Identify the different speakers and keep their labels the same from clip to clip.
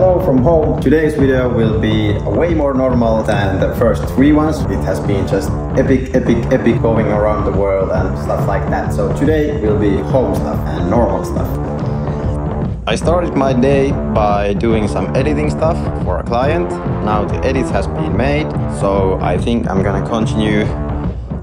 Speaker 1: Hello from home. Today's video will be way more normal than the first 3 ones. It has been just epic going around the world and stuff like that. So today will be home stuff and normal stuff. I started my day by doing some editing stuff for a client. Now the edit has been made, so I think I'm gonna continue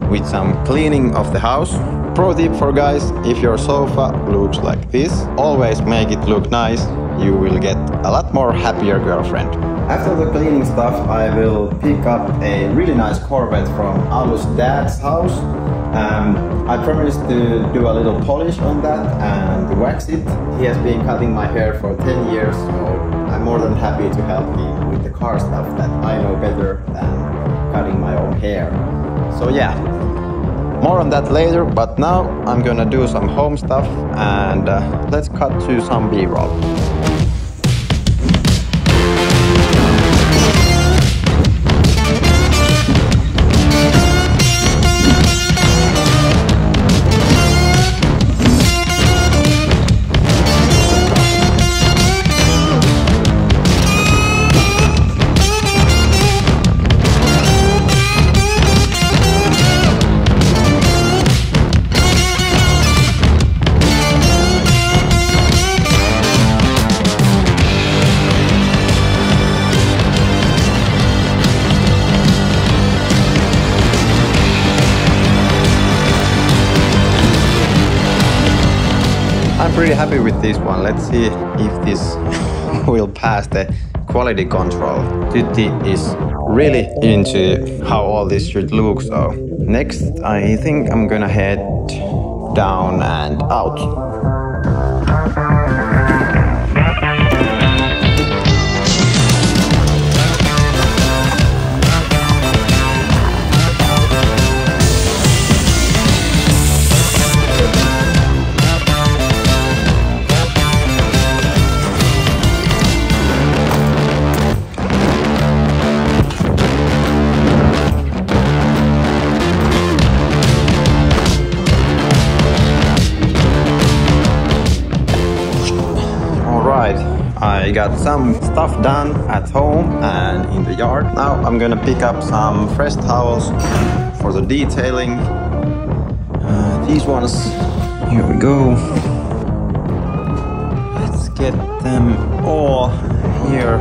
Speaker 1: with some cleaning of the house. Pro tip for guys, if your sofa looks like this, always make it look nice. You will get a lot more happier girlfriend. After the cleaning stuff, I will pick up a really nice Corvette from Alu's dad's house. I promised to do a little polish on that and wax it. He has been cutting my hair for 10 years, so I'm more than happy to help him with the car stuff that I know better than cutting my own hair. So yeah, more on that later, but now I'm gonna do some home stuff and let's cut to some B-roll. I'm pretty happy with this one. Let's see if this will pass the quality control. Tytti is really into how all this should look, so next I think I'm gonna head down and out. I got some stuff done at home and in the yard. Now I'm gonna pick up some fresh towels for the detailing. These ones, here we go. Let's get them all here.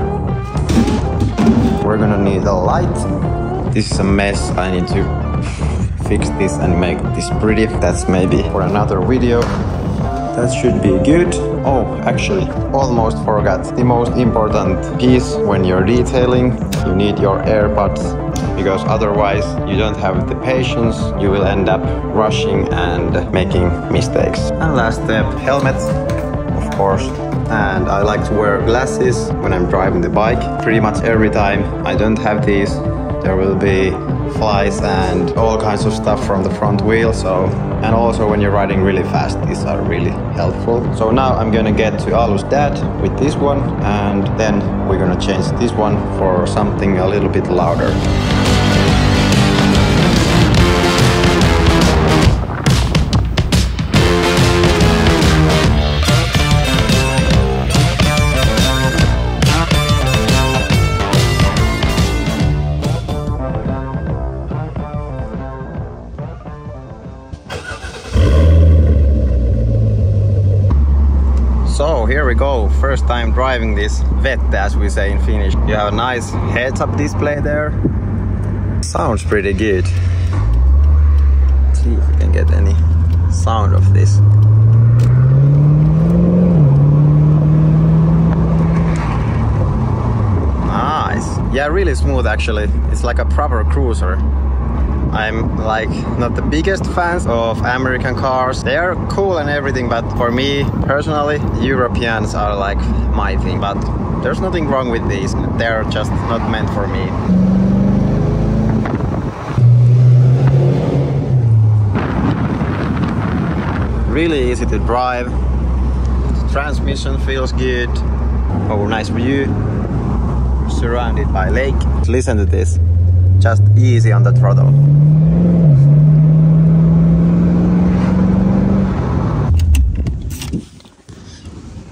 Speaker 1: We're gonna need a light. This is a mess. I need to fix this and make this pretty. That's maybe for another video. That should be good. Oh, actually, almost forgot. The most important piece when you're detailing, you need your earbuds, because otherwise you don't have the patience. You will end up rushing and making mistakes. And last step, helmet, of course. And I like to wear glasses when I'm driving the bike. Pretty much every time I don't have these, there will be flies and all kinds of stuff from the front wheel. And also when you're riding really fast, these are really helpful. So now I'm gonna get to Alu's dad with this one, and then we're gonna change this one for something a little bit louder. So here we go, first time driving this vettä, as we say in Finnish. You have a nice heads-up display there. Sounds pretty good. Let's see if we can get any sound of this. Nice. Yeah, really smooth actually. It's like a proper cruiser. I'm like not the biggest fans of American cars. They are cool and everything, but for me personally, Europeans are like my thing. But there's nothing wrong with these. They're just not meant for me. Really easy to drive. The transmission feels good. Oh, nice view. Surrounded by lake. Listen to this. Just easy on the throttle.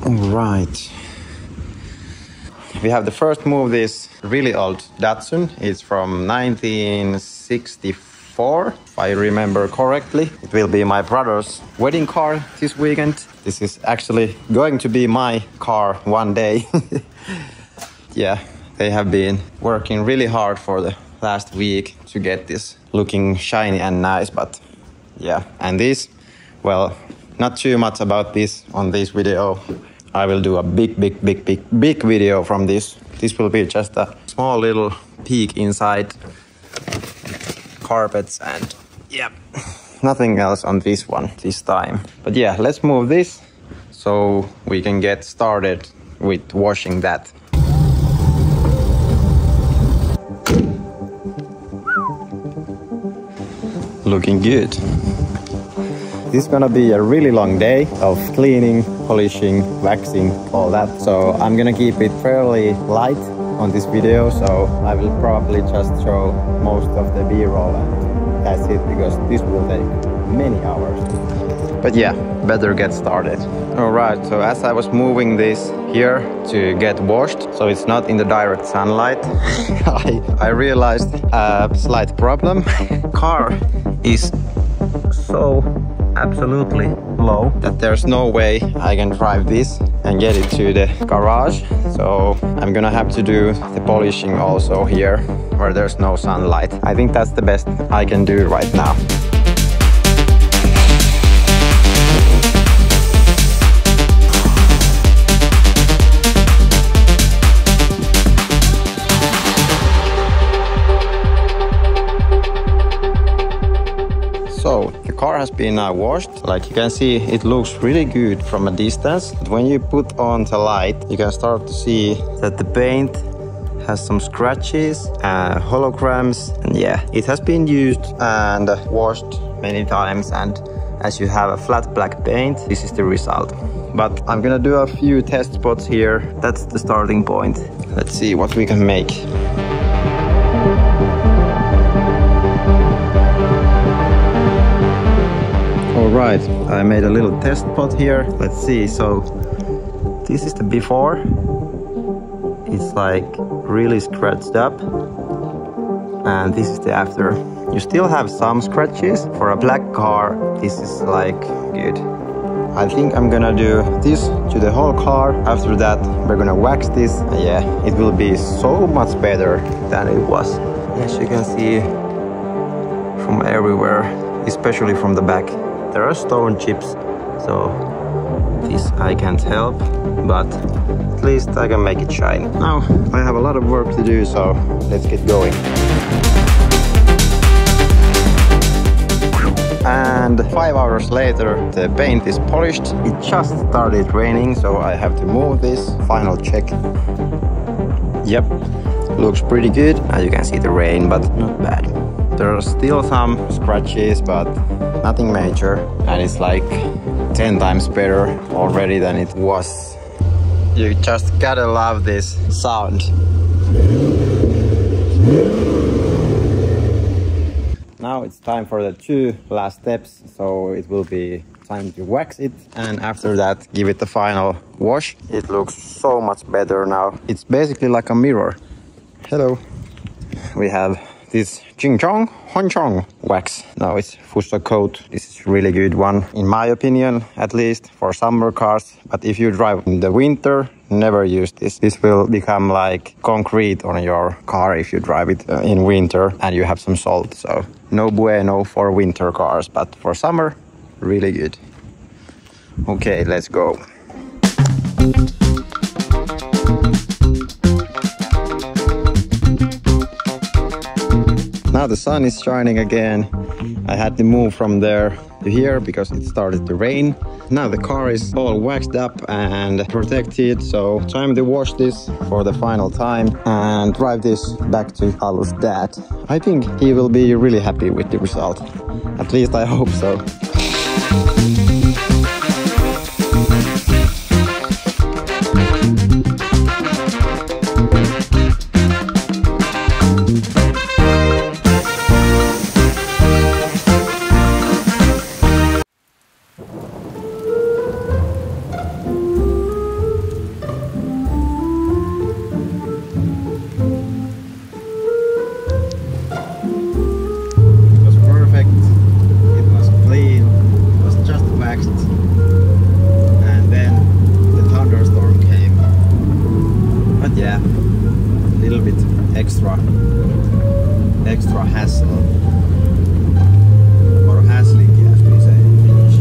Speaker 1: All right. we have the first move, this really old Datsun. It's from 1964, if I remember correctly. It will be my brother's wedding car this weekend. This is actually going to be my car one day. Yeah, they have been working really hard for the last week to get this looking shiny and nice, but yeah. And this, well, not too much about this on this video. I will do a big video from this. This will be just a small little peek inside carpets and yeah, nothing else on this one this time. But yeah, let's move this so we can get started with washing that. Looking good. This is gonna be a really long day of cleaning, polishing, waxing, all that. So I'm gonna keep it fairly light on this video. So I will probably just show most of the B-roll and that's it, because this will take many hours. But yeah, better get started. Alright, so as I was moving this here to get washed, so it's not in the direct sunlight, I realized a slight problem. Car is so absolutely low that there's no way I can drive this and get it to the garage. So I'm gonna have to do the polishing also here where there's no sunlight. I think that's the best I can do right now. So the car has been now washed. Like you can see, it looks really good from a distance. But when you put on the light, you can start to see that the paint has some scratches, holograms, and yeah, it has been used and washed many times. And as you have a flat black paint, this is the result. But I'm gonna do a few test spots here. That's the starting point. Let's see what we can make. Alright, I made a little test spot here. Let's see, so this is the before. It's like really scratched up. And this is the after. You still have some scratches. For a black car, this is like good. I think I'm gonna do this to the whole car. After that, we're gonna wax this. Yeah, it will be so much better than it was. As you can see from everywhere, especially from the back. There are stone chips, so this I can't help, but at least I can make it shine. Now I have a lot of work to do, so let's get going. And 5 hours later, the paint is polished. It just started raining, so I have to move this. Final check. Yep, looks pretty good. As you can see the rain, but not bad. There are still some scratches, but nothing major. And it's like 10 times better already than it was. You just gotta love this sound. Now it's time for the 2 last steps. So it will be time to wax it. And after that, give it the final wash. It looks so much better now. It's basically like a mirror. Hello. We have this Ching Chong Hon Chong wax. Now it's Fuso coat. This is really good one, in my opinion, at least for summer cars. But if you drive in the winter, never use this. This will become like concrete on your car if you drive it in winter and you have some salt. So no bueno for winter cars, but for summer, really good. Okay, let's go. Now the sun is shining again. I had to move from there to here because it started to rain. Now the car is all waxed up and protected, so time to wash this for the final time and drive this back to Alu's dad. I think he will be really happy with the result. At least I hope so. hassle. Or hassling, as we say in Finnish.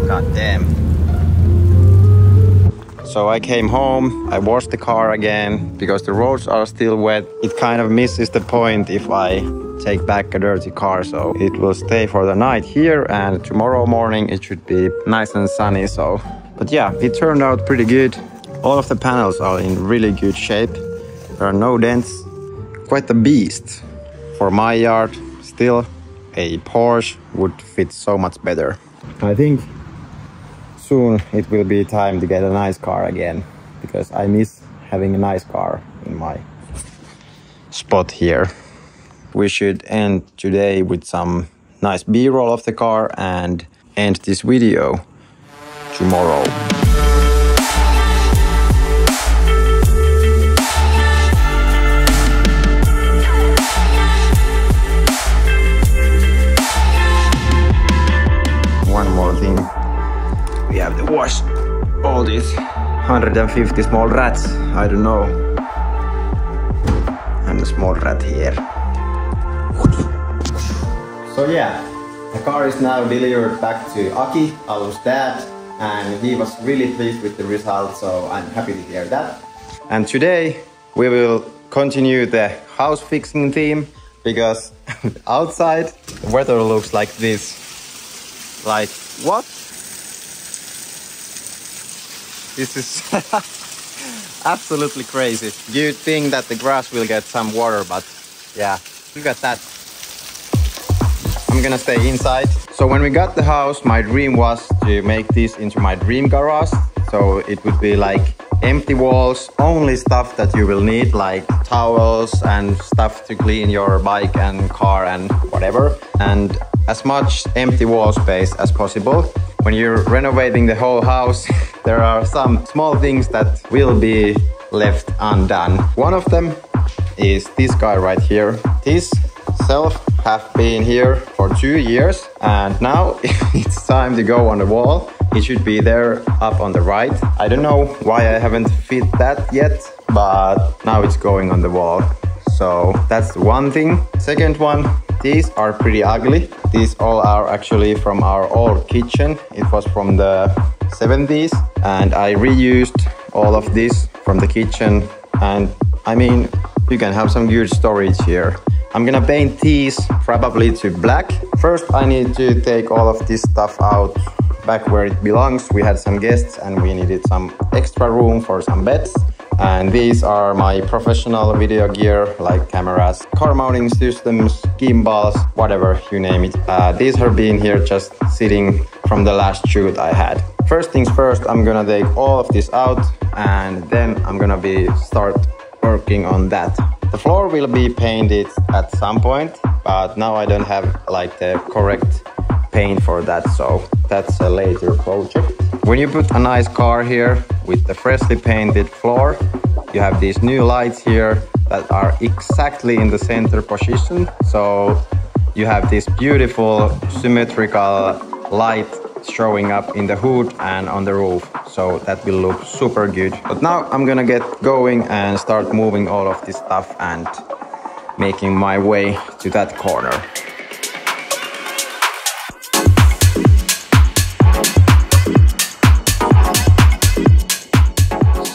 Speaker 1: God damn. So I came home, I washed the car again, because the roads are still wet. It kind of misses the point if I take back a dirty car, so it will stay for the night here, and tomorrow morning it should be nice and sunny. So, but yeah, it turned out pretty good. All of the panels are in really good shape. There are no dents. Quite a beast. For my yard, still a Porsche would fit so much better. I think soon it will be time to get a nice car again, because I miss having a nice car in my spot here. We should end today with some nice B-roll of the car and end this video tomorrow. One more thing. We have to wash all these 150 small rats. I don't know. And a small rat here. So yeah, the car is now delivered back to Aki, Alu's dad, and he was really pleased with the result, so I'm happy to hear that. And today we will continue the house fixing theme, because outside the weather looks like this. Like, what? This is absolutely crazy. You'd think that the grass will get some water, but yeah, look at that. I'm gonna stay inside. So when we got the house, my dream was to make this into my dream garage. So it would be like empty walls, only stuff that you will need, like towels and stuff to clean your bike and car and whatever. And as much empty wall space as possible. When you're renovating the whole house, there are some small things that will be left undone. One of them is this guy right here. This shelf have been here for 2 years, and now it's time to go on the wall. It should be there up on the right. I don't know why I haven't fit that yet, but now it's going on the wall. So that's one thing. Second one, these are pretty ugly. These all are actually from our old kitchen. It was from the 70s, and I reused all of this from the kitchen. And I mean, you can have some good storage here. I'm gonna paint these probably to black. First, I need to take all of this stuff out back where it belongs. We had some guests and we needed some extra room for some beds. And these are my professional video gear, like cameras, car mounting systems, gimbals, whatever, you name it. These have been here just sitting from the last shoot I had. First things first, I'm gonna take all of this out, and then I'm gonna start working on that. The floor will be painted at some point, but now I don't have like the correct paint for that, so that's a later project. When you put a nice car here with the freshly painted floor, you have these new lights here that are exactly in the center position. So you have this beautiful symmetrical light showing up in the hood and on the roof. So that will look super good. But now I'm gonna get going and start moving all of this stuff and making my way to that corner.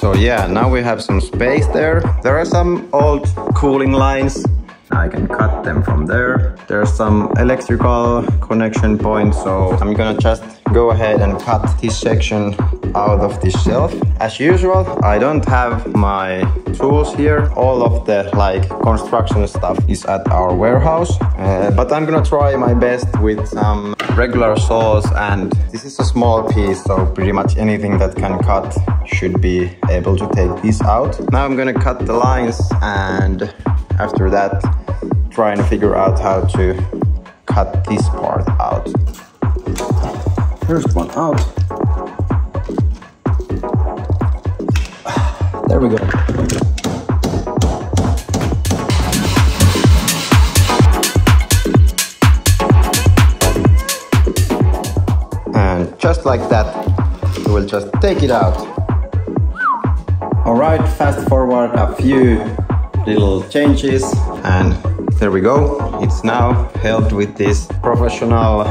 Speaker 1: So yeah, now we have some space there. There are some old cooling lines. I can cut them from there. There's some electrical connection points, so I'm gonna just go ahead and cut this section out of this shelf. As usual, I don't have my tools here. All of the construction stuff is at our warehouse, but I'm gonna try my best with some regular saws, and this is a small piece, so pretty much anything that can cut should be able to take this out. Now I'm gonna cut the lines, and after that try and figure out how to cut this part out. First one out. There we go. And just like that, we will just take it out. Alright, fast forward a few little changes and there we go. It's now held with this professional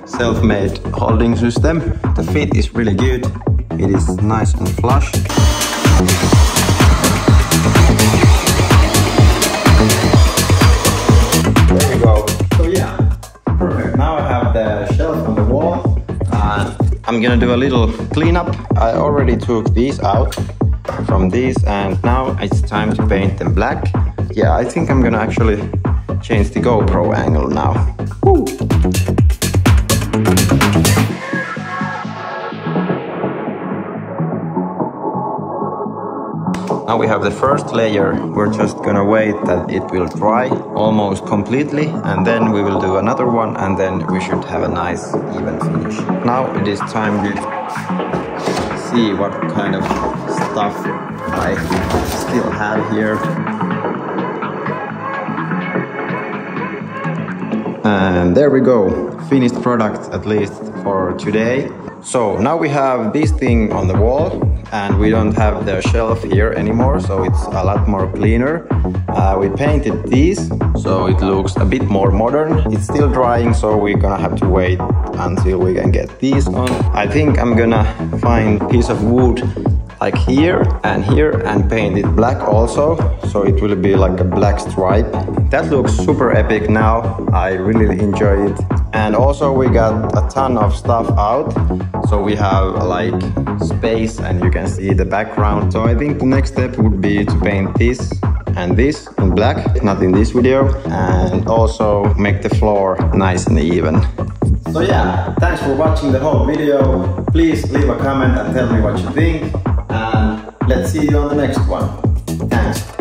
Speaker 1: self-made holding system. The fit is really good. It is nice and flush. There we go. So yeah, perfect. Now I have the shelf on the wall. I'm gonna do a little cleanup. I already took these out from these and now it's time to paint them black. Yeah, I think I'm gonna actually change the GoPro angle now. Woo. Now we have the first layer. We're just gonna wait that it will dry almost completely and then we will do another one and then we should have a nice even finish. Now it is time to see what kind of stuff I still have here. And there we go, finished product at least for today. So now we have this thing on the wall and we don't have the shelf here anymore, so it's a lot more cleaner. We painted these, so it looks a bit more modern. It's still drying, so we're gonna have to wait until we can get these on. I think I'm gonna find a piece of wood like here and paint it black also, so it will be like a black stripe. That looks super epic now. I really enjoy it. And also we got a ton of stuff out, so we have like space and you can see the background. So I think the next step would be to paint this and this in black, not in this video, and also make the floor nice and even. So yeah, thanks for watching the whole video. Please leave a comment and tell me what you think, and let's see you on the next one. Thanks.